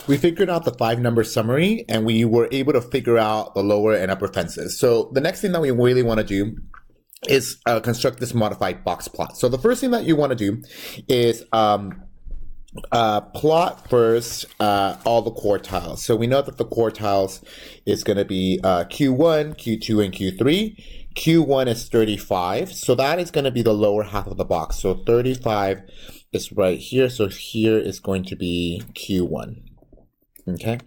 we figured out the 5-number summary, and we were able to figure out the lower and upper fences. So the next thing that we really want to do is construct this modified box plot. So the first thing that you want to do is plot first all the quartiles. So we know that the quartiles is going to be Q1, Q2, and Q3. Q1 is 35, so that is going to be the lower half of the box. So 35 is right here, so here is going to be Q1. Okay.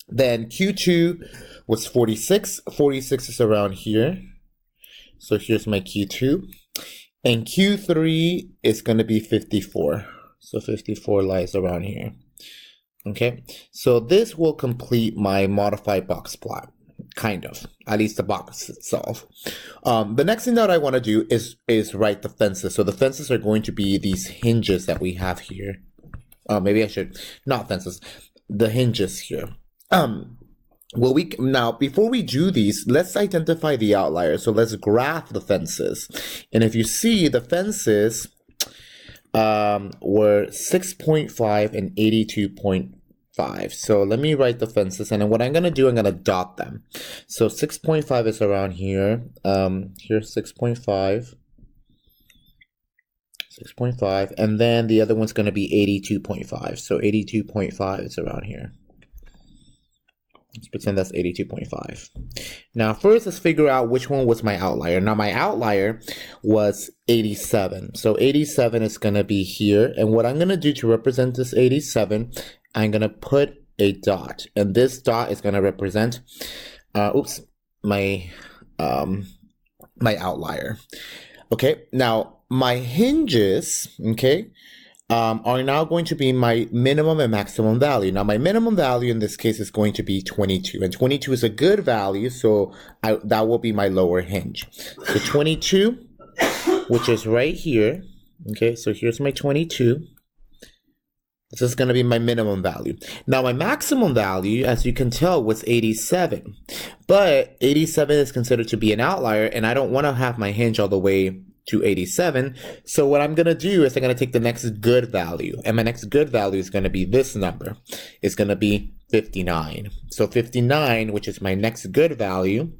Then Q2 was 46. 46 is around here. So here's my Q2. And Q3 is going to be 54. So 54 lies around here. Okay. So this will complete my modified box plot. Kind of, at least the box itself. The next thing that I want to do is write the fences. So the fences are going to be these hinges that we have here. Maybe I should, not fences, the hinges here. Now, before we do these, let's identify the outliers. So let's graph the fences. And if you see, the fences were 6.5 and 82.5. So let me write the fences, and then what I'm going to do, I'm going to dot them. So 6.5 is around here. Here's 6.5. 6.5, and then the other one's going to be 82.5. So 82.5 is around here. Let's pretend that's 82.5. Now, first, let's figure out which one was my outlier. Now, my outlier was 87. So 87 is going to be here. And what I'm going to do to represent this 87, I'm going to put a dot. And this dot is going to represent, my outlier. Okay, now my hinges, okay, are now going to be my minimum and maximum value. Now, my minimum value in this case is going to be 22, and 22 is a good value, so that will be my lower hinge. So 22, which is right here, okay, so here's my 22. This is going to be my minimum value. Now, my maximum value, as you can tell, was 87, but 87 is considered to be an outlier, and I don't want to have my hinge all the way to 87. So what I'm going to do is I'm going to take the next good value, and my next good value is going to be this number. It's going to be 59. So 59, which is my next good value,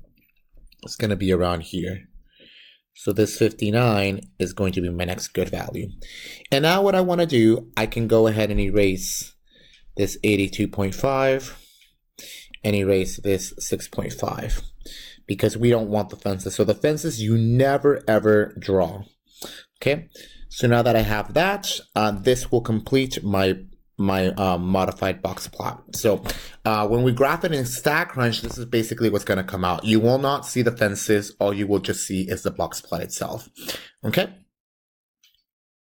is going to be around here. So this 59 is going to be my next good value. And now what I want to do, I can go ahead and erase this 82.5 and erase this 6.5. Because we don't want the fences. So the fences you never ever draw. Okay, so now that I have that, this will complete my modified box plot. So when we graph it in StatCrunch, this is basically what's going to come out. You will not see the fences. All you will just see is the box plot itself. Okay.